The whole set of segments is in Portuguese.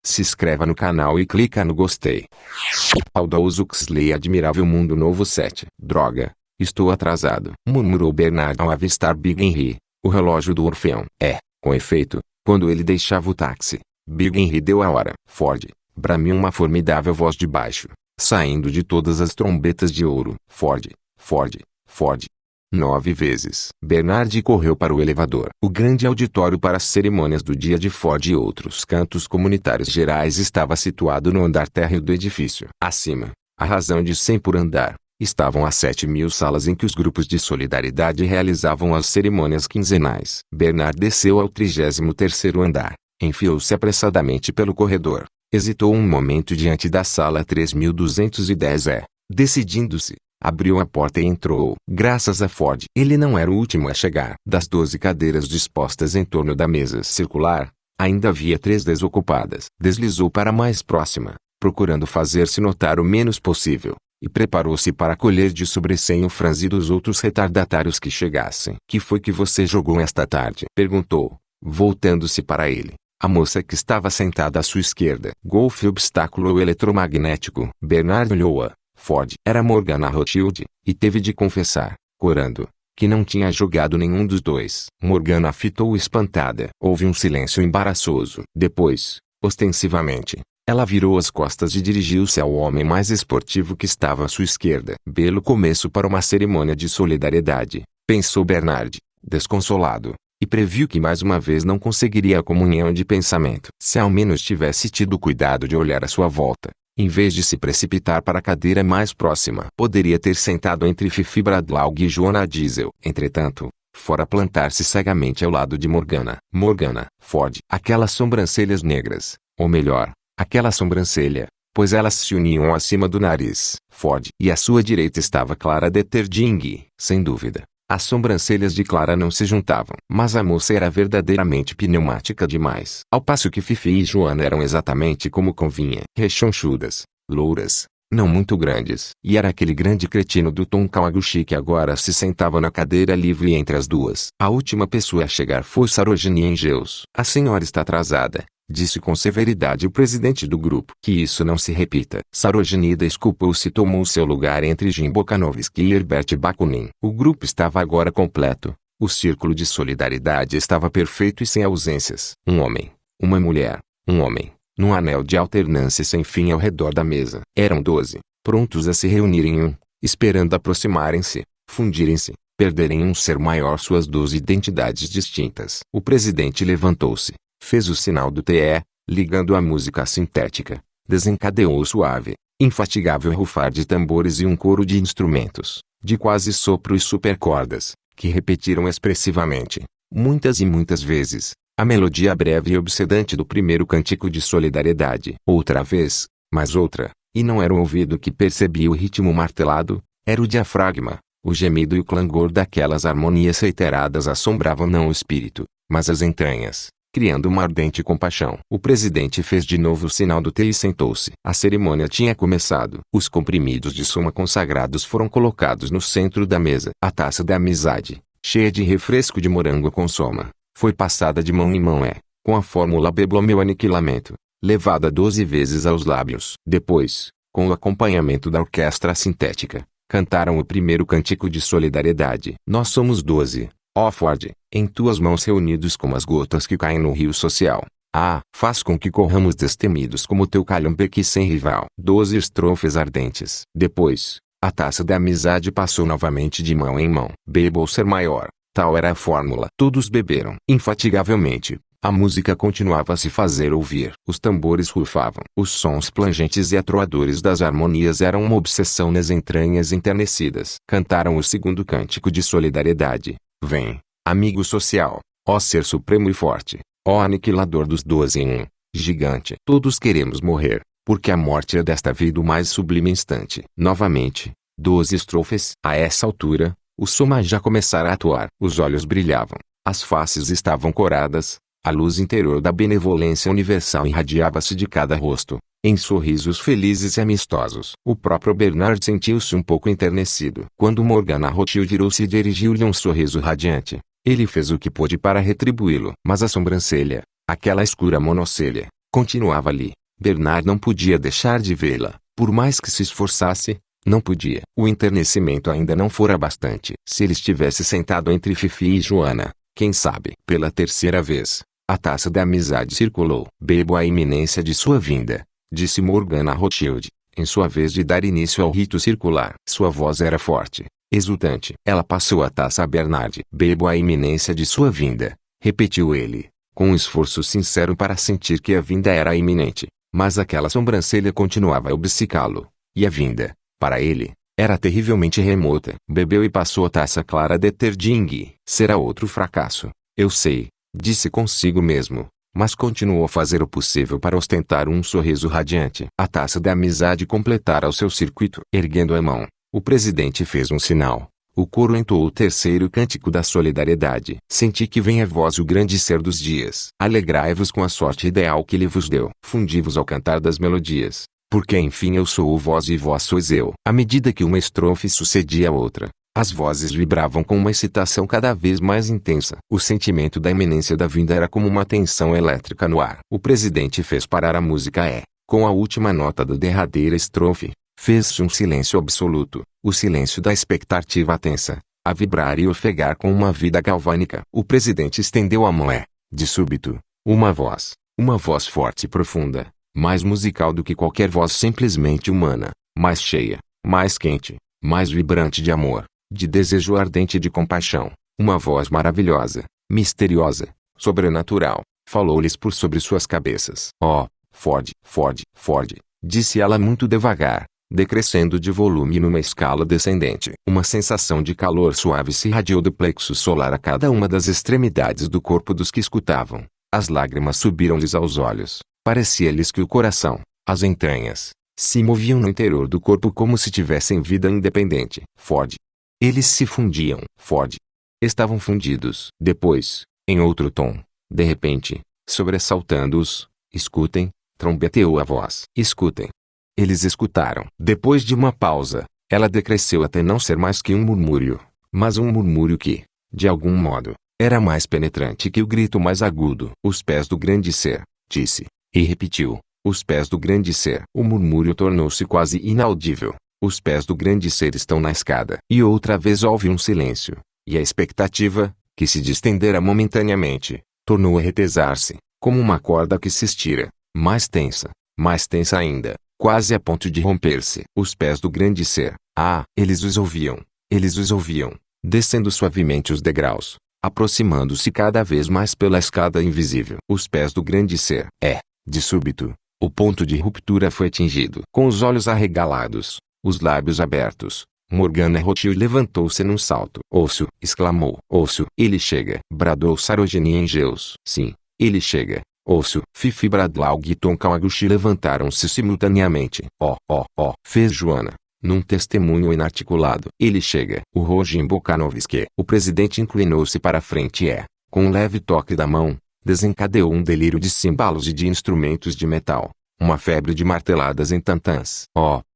Se inscreva no canal e clica no gostei. Aldous Huxley Admirável Mundo Novo 7. Droga, estou atrasado, murmurou Bernard ao avistar Big Henry, o relógio do Orfeão. Com efeito, quando ele deixava o táxi, Big Henry deu a hora. Ford, bramiu uma formidável voz de baixo, saindo de todas as trombetas de ouro. Ford, Ford, Ford. 9 vezes. Bernard correu para o elevador. O grande auditório para as cerimônias do dia de Ford e outros cantos comunitários gerais estava situado no andar térreo do edifício. Acima, a razão de 100 por andar, estavam as 7.000 salas em que os grupos de solidariedade realizavam as cerimônias quinzenais. Bernard desceu ao 33º andar, enfiou-se apressadamente pelo corredor, hesitou um momento diante da sala 3210 decidindo-se, abriu a porta e entrou. Graças a Ford, ele não era o último a chegar. Das 12 cadeiras dispostas em torno da mesa circular, ainda havia 3 desocupadas. Deslizou para a mais próxima, procurando fazer-se notar o menos possível, e preparou-se para colher de sobressenho franzido os outros retardatários que chegassem. "Que foi que você jogou esta tarde?" perguntou, voltando-se para ele. A moça que estava sentada à sua esquerda. "Golfe obstáculo eletromagnético." Bernard olhou-a. Ford era Morgana Rothschild, e teve de confessar, corando, que não tinha jogado nenhum dos dois. Morgana fitou espantada. Houve um silêncio embaraçoso. Depois, ostensivamente, ela virou as costas e dirigiu-se ao homem mais esportivo que estava à sua esquerda. Belo começo para uma cerimônia de solidariedade, pensou Bernard, desconsolado, e previu que mais uma vez não conseguiria a comunhão de pensamento. Se ao menos tivesse tido cuidado de olhar à sua volta, em vez de se precipitar para a cadeira mais próxima, poderia ter sentado entre Fifi Bradlaugh e Joanna Diesel. Entretanto, fora plantar-se cegamente ao lado de Morgana. Morgana, Ford. Aquelas sobrancelhas negras, ou melhor, aquela sobrancelha, pois elas se uniam acima do nariz. Ford. E à sua direita estava Clara Detterding. Sem dúvida, as sobrancelhas de Clara não se juntavam. Mas a moça era verdadeiramente pneumática demais. Ao passo que Fifi e Joanna eram exatamente como convinha. Rechonchudas, louras, não muito grandes. E era aquele grande cretino do Tom Kawaguchi que agora se sentava na cadeira livre entre as duas. A última pessoa a chegar foi Sarojini Engeus. "A senhora está atrasada", disse com severidade o presidente do grupo. "Que isso não se repita." Sarojini desculpou-se e tomou seu lugar entre Jim Bokanovski e Herbert Bakunin. O grupo estava agora completo. O círculo de solidariedade estava perfeito e sem ausências. Um homem, uma mulher, um homem, num anel de alternância sem fim ao redor da mesa. Eram 12, prontos a se reunirem esperando aproximarem-se, fundirem-se, perderem um ser maior suas 12 identidades distintas. O presidente levantou-se, fez o sinal do TE, ligando a música sintética, desencadeou o suave, infatigável rufar de tambores e um coro de instrumentos, de quase sopro e supercordas, que repetiram expressivamente, muitas e muitas vezes, a melodia breve e obsedante do primeiro cântico de solidariedade. Outra vez, mais outra, e não era o ouvido que percebia o ritmo martelado, era o diafragma, o gemido e o clangor daquelas harmonias reiteradas assombravam não o espírito, mas as entranhas, criando uma ardente compaixão. O presidente fez de novo o sinal do T e sentou-se. A cerimônia tinha começado. Os comprimidos de soma consagrados foram colocados no centro da mesa. A taça da amizade, cheia de refresco de morango com soma, foi passada de mão em mão com a fórmula beblo meu aniquilamento, levada 12 vezes aos lábios. Depois, com o acompanhamento da orquestra sintética, cantaram o primeiro cântico de solidariedade. "Nós somos 12. Ó Ford, em tuas mãos reunidos como as gotas que caem no rio social. Faz com que corramos destemidos como teu calhambeque sem rival." 12 estrofes ardentes. Depois, a taça da amizade passou novamente de mão em mão. "Beba ou ser maior", tal era a fórmula. Todos beberam. Infatigavelmente, a música continuava a se fazer ouvir. Os tambores rufavam. Os sons plangentes e atroadores das harmonias eram uma obsessão nas entranhas enternecidas. Cantaram o segundo cântico de solidariedade. "Vem, amigo social, ó ser supremo e forte, ó aniquilador dos 12 em um, gigante. Todos queremos morrer, porque a morte é desta vida o mais sublime instante." Novamente, 12 estrofes. A essa altura, o soma já começara a atuar. Os olhos brilhavam, as faces estavam coradas, a luz interior da benevolência universal irradiava-se de cada rosto, em sorrisos felizes e amistosos. O próprio Bernard sentiu-se um pouco enternecido. Quando Morgana Rothschild virou-se e dirigiu-lhe um sorriso radiante, ele fez o que pôde para retribuí-lo. Mas a sobrancelha, aquela escura monocelha, Continuava ali. Bernard não podia deixar de vê-la, por mais que se esforçasse, não podia. O enternecimento ainda não fora bastante. Se ele estivesse sentado entre Fifi e Joana, quem sabe? Pela terceira vez, a taça da amizade circulou. Bebo a iminência de sua vinda, disse Morgana Rothschild, em sua vez de dar início ao rito circular. Sua voz era forte, exultante. Ela passou a taça a Bernard. Bebo a iminência de sua vinda, repetiu ele, com um esforço sincero para sentir que a vinda era iminente. Mas aquela sobrancelha continuava a obcecá-lo, e a vinda, para ele, era terrivelmente remota. Bebeu e passou a taça clara de Terding. Será outro fracasso, eu sei, disse consigo mesmo, mas continuou a fazer o possível para ostentar um sorriso radiante. A taça da amizade completara o seu circuito. Erguendo a mão, o presidente fez um sinal. O coro entoou o terceiro cântico da solidariedade. Senti que vem a vós o grande ser dos dias. Alegrai-vos com a sorte ideal que ele vos deu. Fundi-vos ao cantar das melodias, porque enfim eu sou o vós e vós sois eu. À medida que uma estrofe sucedia a outra, as vozes vibravam com uma excitação cada vez mais intensa. O sentimento da iminência da vinda era como uma tensão elétrica no ar. O presidente fez parar a música com a última nota da derradeira estrofe, fez-se um silêncio absoluto, o silêncio da expectativa tensa, a vibrar e ofegar com uma vida galvânica. O presidente estendeu a mão de súbito, uma voz forte e profunda, mais musical do que qualquer voz simplesmente humana, mais cheia, mais quente, mais vibrante de amor, de desejo ardente e de compaixão, uma voz maravilhosa, misteriosa, sobrenatural, falou-lhes por sobre suas cabeças. Oh, Ford, Ford, Ford, disse ela muito devagar, decrescendo de volume numa escala descendente. Uma sensação de calor suave se irradiou do plexo solar a cada uma das extremidades do corpo dos que escutavam. As lágrimas subiram-lhes aos olhos. Parecia-lhes que o coração, as entranhas, se moviam no interior do corpo como se tivessem vida independente. Ford. Eles se fundiam. Ford. Estavam fundidos. Depois, em outro tom, de repente, sobressaltando-os, escutem, trombeteou a voz. Escutem. Eles escutaram. Depois de uma pausa, ela decresceu até não ser mais que um murmúrio, mas um murmúrio que, de algum modo, era mais penetrante que o grito mais agudo. Os pés do grande ser, disse, e repetiu, os pés do grande ser. O murmúrio tornou-se quase inaudível. Os pés do grande ser estão na escada. E outra vez houve um silêncio, e a expectativa, que se distendera momentaneamente, tornou a retesar-se, como uma corda que se estira, mais tensa ainda, quase a ponto de romper-se. Os pés do grande ser. Ah, eles os ouviam, descendo suavemente os degraus, aproximando-se cada vez mais pela escada invisível. Os pés do grande ser. De súbito, o ponto de ruptura foi atingido. Com os olhos arregalados, os lábios abertos, Morgana Rothschild levantou-se num salto. Ouço, exclamou. Ouço, ele chega, bradou Sarojini Engeus. Sim, ele chega. Ouço, Fifi Bradlaug e Tom Kawaguchi levantaram-se simultaneamente. Fez Joana, num testemunho inarticulado. Ele chega. O Rojin Bokanovski. O presidente inclinou-se para a frente com um leve toque da mão, desencadeou um delírio de cimbalos e de instrumentos de metal, uma febre de marteladas em tantãs.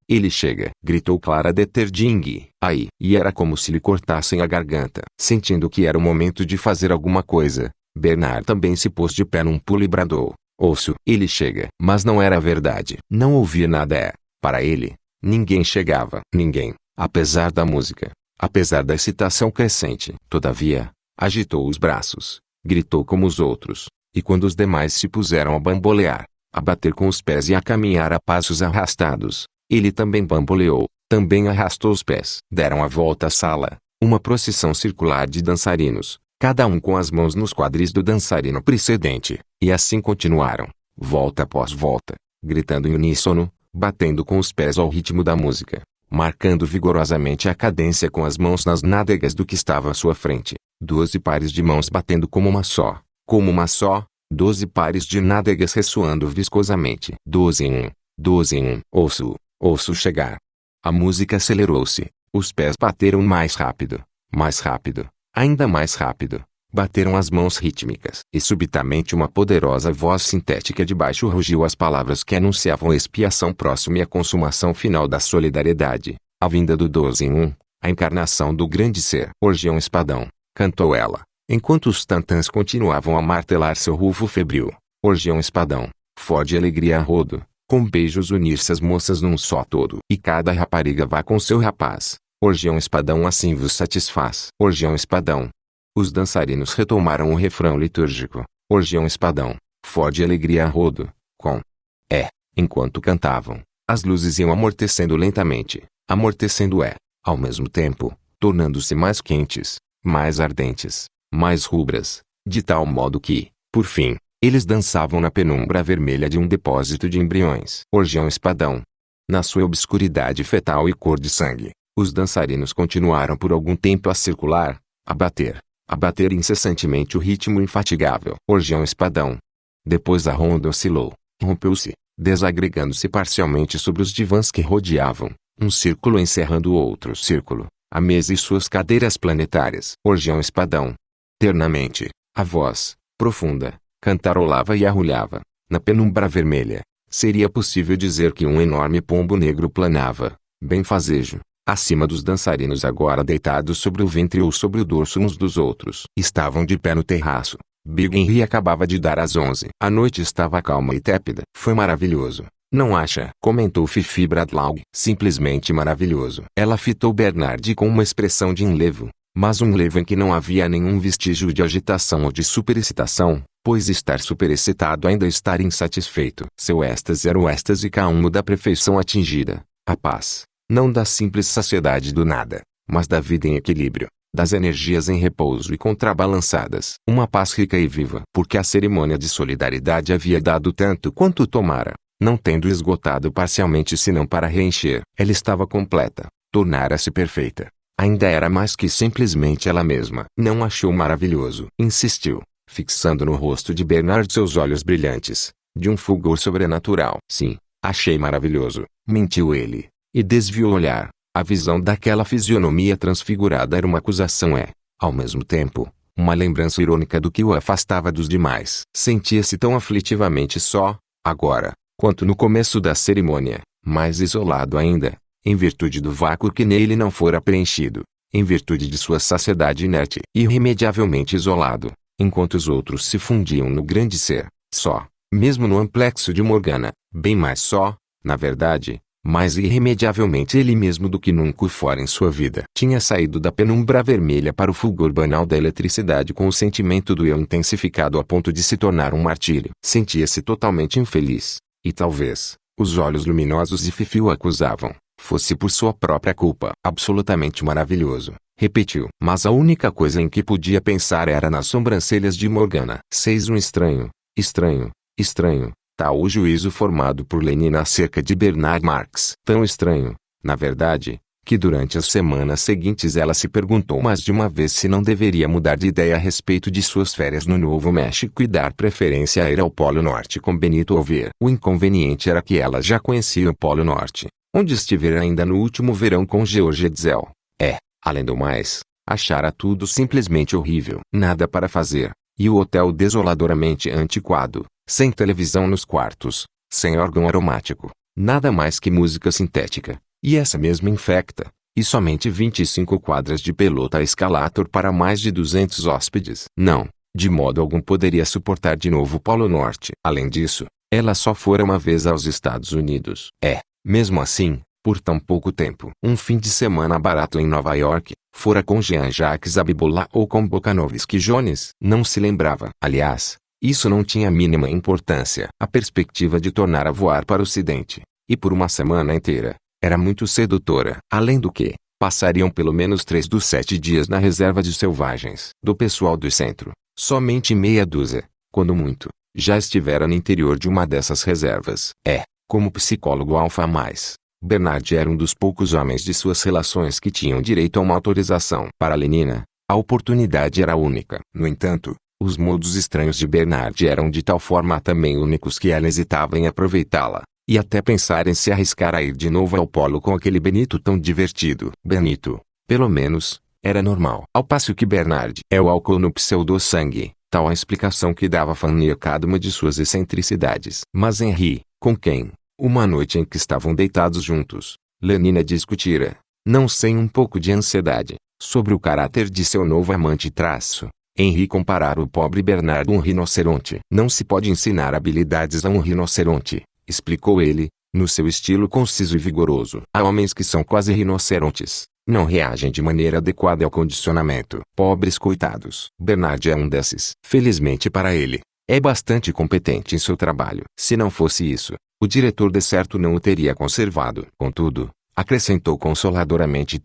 Ele chega, gritou Clara de Terding. Aí. E era como se lhe cortassem a garganta. Sentindo que era o momento de fazer alguma coisa, Bernard também se pôs de pé num pulo e bradou. Ouço, ele chega. Mas não era verdade. Não ouvia nada. Para ele, ninguém chegava. Ninguém, apesar da música, apesar da excitação crescente. Todavia, agitou os braços, gritou como os outros, e quando os demais se puseram a bambolear, a bater com os pés e a caminhar a passos arrastados, ele também bamboleou, também arrastou os pés. Deram a volta à sala, uma procissão circular de dançarinos, cada um com as mãos nos quadris do dançarino precedente, e assim continuaram, volta após volta, gritando em uníssono, batendo com os pés ao ritmo da música, marcando vigorosamente a cadência com as mãos nas nádegas do que estava à sua frente, 12 pares de mãos batendo como uma só, 12 pares de nádegas ressoando viscosamente, 12 em um, ouço chegar. A música acelerou-se, os pés bateram mais rápido, ainda mais rápido, bateram as mãos rítmicas. E subitamente uma poderosa voz sintética de baixo rugiu as palavras que anunciavam a expiação próxima e a consumação final da solidariedade, a vinda do 12 em 1, a encarnação do grande ser. Orgião Espadão, cantou ela, enquanto os tantãs continuavam a martelar seu rufo febril. Orgião Espadão, Ford alegria a rodo, com beijos unir-se as moças num só todo. E cada rapariga vá com seu rapaz. Orgião espadão assim vos satisfaz. Orgião espadão. Os dançarinos retomaram o refrão litúrgico. Orgião espadão. Ford alegria a rodo, com. Enquanto cantavam, as luzes iam amortecendo lentamente. Amortecendo ao mesmo tempo, tornando-se mais quentes, mais ardentes, mais rubras, de tal modo que, por fim, eles dançavam na penumbra vermelha de um depósito de embriões. Orgião espadão. Na sua obscuridade fetal e cor de sangue, os dançarinos continuaram por algum tempo a circular, a bater incessantemente o ritmo infatigável. Orgião espadão. Depois a ronda oscilou, rompeu-se, desagregando-se parcialmente sobre os divãs que rodeavam, um círculo encerrando o outro círculo, a mesa e suas cadeiras planetárias. Orgião espadão. Ternamente, a voz, profunda, cantarolava e arrulhava, na penumbra vermelha. Seria possível dizer que um enorme pombo negro planava, benfazejo, acima dos dançarinos agora deitados sobre o ventre ou sobre o dorso uns dos outros. Estavam de pé no terraço. Big Henry acabava de dar às 11. A noite estava calma e tépida. Foi maravilhoso, não acha? Comentou Fifi Bradlaugh. Simplesmente maravilhoso. Ela fitou Bernard com uma expressão de enlevo, mas um enlevo em que não havia nenhum vestígio de agitação ou de superexcitação, pois estar superexcitado ainda estar insatisfeito. Seu êxtase era o êxtase calmo da perfeição atingida, a paz, não da simples saciedade do nada, mas da vida em equilíbrio, das energias em repouso e contrabalançadas. Uma paz rica e viva. Porque a cerimônia de solidariedade havia dado tanto quanto tomara, não tendo esgotado parcialmente senão para reencher. Ela estava completa, tornara-se perfeita. Ainda era mais que simplesmente ela mesma. Não achou maravilhoso? Insistiu, fixando no rosto de Bernard seus olhos brilhantes, de um fulgor sobrenatural. Sim, achei maravilhoso, mentiu ele, e desviou o olhar. A visão daquela fisionomia transfigurada era uma acusação ao mesmo tempo, uma lembrança irônica do que o afastava dos demais. Sentia-se tão aflitivamente só, agora, quanto no começo da cerimônia, mais isolado ainda, em virtude do vácuo que nele não fora preenchido, em virtude de sua saciedade inerte. Irremediavelmente isolado, enquanto os outros se fundiam no grande ser, só, mesmo no amplexo de Morgana, bem mais só, na verdade, mais irremediavelmente ele mesmo do que nunca fora em sua vida. Tinha saído da penumbra vermelha para o fulgor banal da eletricidade com o sentimento do eu intensificado a ponto de se tornar um martírio. Sentia-se totalmente infeliz, e talvez, os olhos luminosos de Fifi o acusavam, fosse por sua própria culpa. Absolutamente maravilhoso, repetiu. Mas a única coisa em que podia pensar era nas sobrancelhas de Morgana. 6. Um estranho, tal o juízo formado por Lenin acerca de Bernard Marx. Tão estranho, na verdade, que durante as semanas seguintes ela se perguntou mais de uma vez se não deveria mudar de ideia a respeito de suas férias no Novo México e dar preferência a ir ao Polo Norte com Benito Ovier. O inconveniente era que ela já conhecia o Polo Norte, onde estivera ainda no último verão com George Edsel. Além do mais, achara tudo simplesmente horrível. Nada para fazer, e o hotel desoladoramente antiquado. Sem televisão nos quartos, sem órgão aromático, nada mais que música sintética, e essa mesma infecta, e somente 25 quadras de pelota escalator para mais de 200 hóspedes. Não, de modo algum poderia suportar de novo o Polo Norte. Além disso, ela só fora uma vez aos Estados Unidos. Mesmo assim, por tão pouco tempo. Um fim de semana barato em Nova York, fora com Jean-Jacques Abibullah ou com Bokanovski Jones. Não se lembrava. Aliás, isso não tinha a mínima importância. A perspectiva de tornar a voar para o Ocidente, e por uma semana inteira, era muito sedutora. Além do que, passariam pelo menos 3 dos 7 dias na reserva de selvagens. Do pessoal do centro, somente meia dúzia, quando muito, já estivera no interior de uma dessas reservas. Como psicólogo alfa mais, Bernard era um dos poucos homens de suas relações que tinham direito a uma autorização. Para Lenina, a oportunidade era única. No entanto, os modos estranhos de Bernard eram de tal forma também únicos que ela hesitava em aproveitá-la, e até pensar em se arriscar a ir de novo ao polo com aquele Benito tão divertido. Benito, pelo menos, era normal. Ao passo que Bernard é o álcool no pseudo-sangue, tal a explicação que dava Fanny a cada uma de suas excentricidades. Mas Henri, com quem, uma noite em que estavam deitados juntos, Lenina discutira, não sem um pouco de ansiedade, sobre o caráter de seu novo amante Henri comparara o pobre Bernard a um rinoceronte. Não se pode ensinar habilidades a um rinoceronte, explicou ele, no seu estilo conciso e vigoroso. Há homens que são quase rinocerontes. Não reagem de maneira adequada ao condicionamento. Pobres coitados. Bernard é um desses. Felizmente para ele, é bastante competente em seu trabalho. Se não fosse isso, o diretor de certo não o teria conservado. Contudo, acrescentou consoladoramente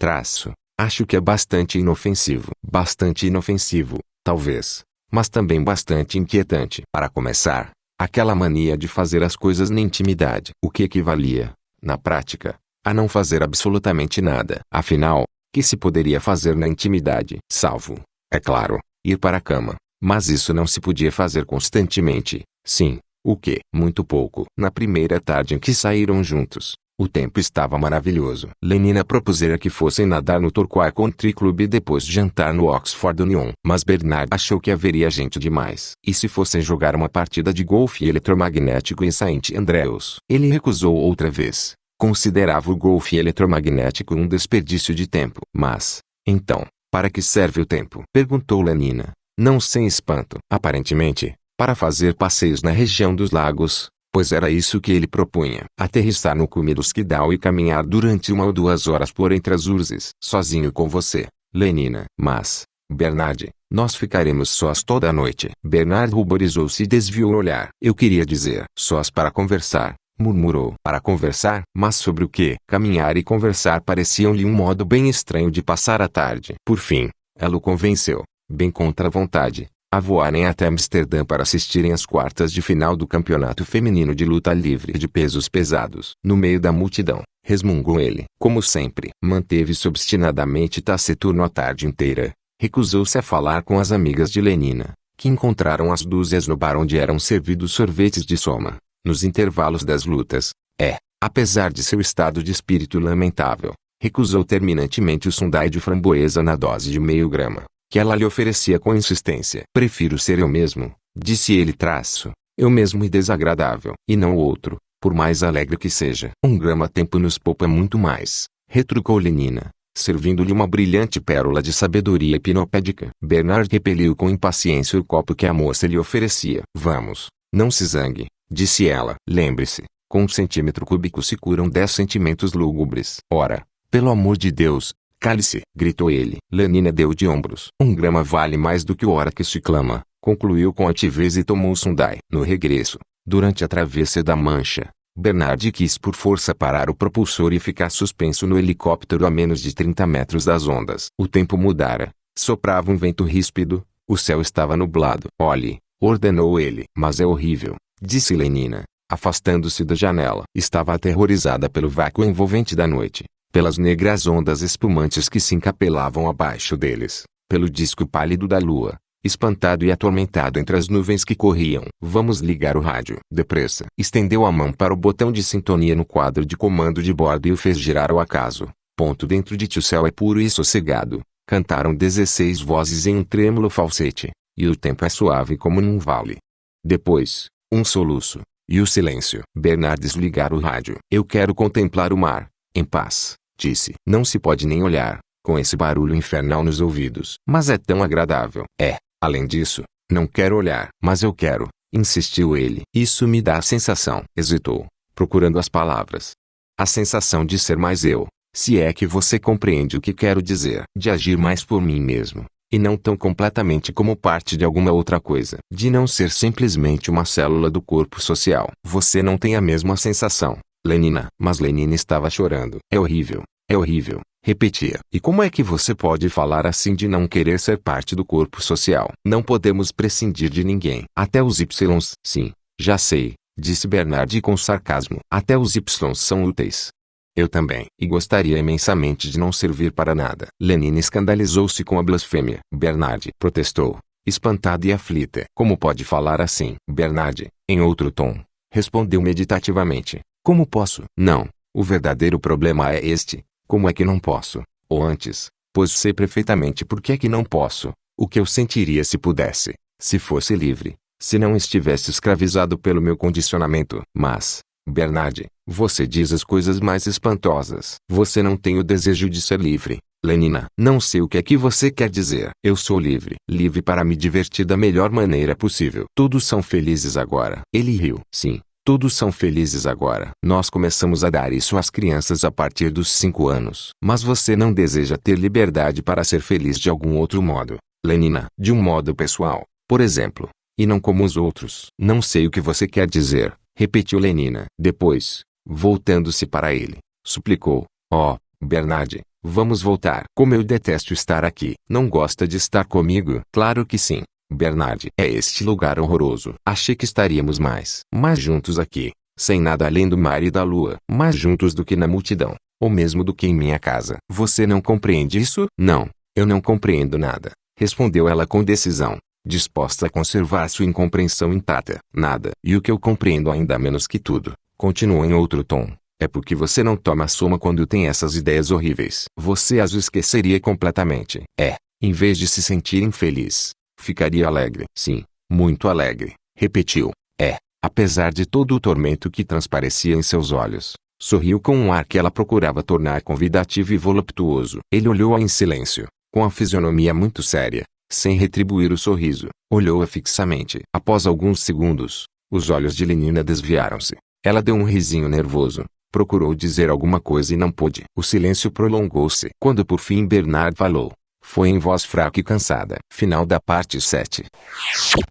acho que é bastante inofensivo. Bastante inofensivo, talvez, mas também bastante inquietante. Para começar, aquela mania de fazer as coisas na intimidade. O que equivalia, na prática, a não fazer absolutamente nada. Afinal, que se poderia fazer na intimidade? Salvo, é claro, ir para a cama. Mas isso não se podia fazer constantemente. Sim, o quê? Muito pouco. Na primeira tarde em que saíram juntos, o tempo estava maravilhoso. Lenina propusera que fossem nadar no Torquay Country Club e depois jantar no Oxford Union. Mas Bernard achou que haveria gente demais. E se fossem jogar uma partida de golfe eletromagnético em St. Andrews? Ele recusou outra vez. Considerava o golfe eletromagnético um desperdício de tempo. Mas, então, para que serve o tempo? Perguntou Lenina, não sem espanto. Aparentemente, para fazer passeios na região dos lagos, pois era isso que ele propunha. Aterrissar no cume do Skiddaw e caminhar durante 1 ou 2 horas por entre as urzes. Sozinho com você, Lenina. Mas, Bernard, nós ficaremos sós toda a noite. Bernard ruborizou-se e desviou o olhar. Eu queria dizer, sós para conversar, murmurou. Para conversar? Mas sobre o quê? Caminhar e conversar pareciam-lhe um modo bem estranho de passar a tarde. Por fim, ela o convenceu, bem contra a vontade, a voarem até Amsterdã para assistirem às quartas de final do campeonato feminino de luta livre de pesos pesados. No meio da multidão, resmungou ele. Como sempre, manteve-se obstinadamente taciturno a tarde inteira. Recusou-se a falar com as amigas de Lenina, que encontraram às dúzias no bar onde eram servidos sorvetes de soma, nos intervalos das lutas. Apesar de seu estado de espírito lamentável, recusou terminantemente o sundae de framboesa na dose de meio grama, que ela lhe oferecia com insistência. Prefiro ser eu mesmo, disse ele eu mesmo e desagradável, e não o outro, por mais alegre que seja. 1 grama tempo nos poupa muito mais, retrucou Lenina, servindo-lhe uma brilhante pérola de sabedoria hipnopédica. Bernard repeliu com impaciência o copo que a moça lhe oferecia. Vamos, não se zangue, disse ela. Lembre-se, com 1 centímetro cúbico se curam 10 sentimentos lúgubres. Ora, pelo amor de Deus, cale-se, gritou ele. Lenina deu de ombros. 1 grama vale mais do que o hora que se clama, concluiu com altivez e tomou o sundae. No regresso, durante a travessia da Mancha, Bernard quis por força parar o propulsor e ficar suspenso no helicóptero a menos de 30 metros das ondas. O tempo mudara, soprava um vento ríspido, o céu estava nublado. Olhe, ordenou ele. Mas é horrível, disse Lenina, afastando-se da janela. Estava aterrorizada pelo vácuo envolvente da noite, pelas negras ondas espumantes que se encapelavam abaixo deles, pelo disco pálido da lua, espantado e atormentado entre as nuvens que corriam. Vamos ligar o rádio. Depressa. Estendeu a mão para o botão de sintonia no quadro de comando de bordo e o fez girar ao acaso. Dentro de ti o céu é puro e sossegado, cantaram 16 vozes em um trêmulo falsete, e o tempo é suave como num vale. Depois, um soluço, e o silêncio. Bernard desligara o rádio. Eu quero contemplar o mar, em paz, disse. Não se pode nem olhar, com esse barulho infernal nos ouvidos. Mas é tão agradável. Além disso, não quero olhar. Mas eu quero, insistiu ele. Isso me dá a sensação. Hesitou, procurando as palavras. A sensação de ser mais eu, se é que você compreende o que quero dizer. De agir mais por mim mesmo, e não tão completamente como parte de alguma outra coisa. De não ser simplesmente uma célula do corpo social. Você não tem a mesma sensação, Lenina. Mas Lenina estava chorando. É horrível, repetia. E como é que você pode falar assim de não querer ser parte do corpo social? Não podemos prescindir de ninguém. Até os Ys. Sim, já sei, disse Bernard com sarcasmo. Até os Ys são úteis. Eu também. E gostaria imensamente de não servir para nada. Lenina escandalizou-se com a blasfêmia. Bernard protestou, espantada e aflita. Como pode falar assim? Bernard, em outro tom, respondeu meditativamente. Como posso? Não, o verdadeiro problema é este. Como é que não posso? Ou antes, pois sei perfeitamente por que é que não posso, o que eu sentiria se pudesse, se fosse livre, se não estivesse escravizado pelo meu condicionamento. Mas, Bernard, você diz as coisas mais espantosas. Você não tem o desejo de ser livre. Lenina, não sei o que é que você quer dizer. Eu sou livre. Livre para me divertir da melhor maneira possível. Todos são felizes agora. Ele riu. Sim. Todos são felizes agora. Nós começamos a dar isso às crianças a partir dos 5 anos. Mas você não deseja ter liberdade para ser feliz de algum outro modo. Lenina, de um modo pessoal, por exemplo. E não como os outros. Não sei o que você quer dizer, repetiu Lenina. Depois, voltando-se para ele, suplicou. Oh, Bernard, vamos voltar. Como eu detesto estar aqui. Não gosta de estar comigo? Claro que sim. Bernard, é este lugar horroroso. Achei que estaríamos mais juntos aqui, sem nada além do mar e da lua. Mais juntos do que na multidão, ou mesmo do que em minha casa. Você não compreende isso? Não, eu não compreendo nada, respondeu ela com decisão, disposta a conservar sua incompreensão intacta. Nada. E o que eu compreendo ainda menos que tudo, continuou em outro tom, é porque você não toma soma quando tem essas ideias horríveis. Você as esqueceria completamente. Em vez de se sentir infeliz, ficaria alegre. Sim, muito alegre, repetiu. Apesar de todo o tormento que transparecia em seus olhos, sorriu com um ar que ela procurava tornar convidativo e voluptuoso. Ele olhou-a em silêncio, com a fisionomia muito séria, sem retribuir o sorriso. Olhou-a fixamente. Após alguns segundos, os olhos de Lenina desviaram-se. Ela deu um risinho nervoso. Procurou dizer alguma coisa e não pôde. O silêncio prolongou-se. Quando por fim Bernard falou, foi em voz fraca e cansada. Final da parte 7.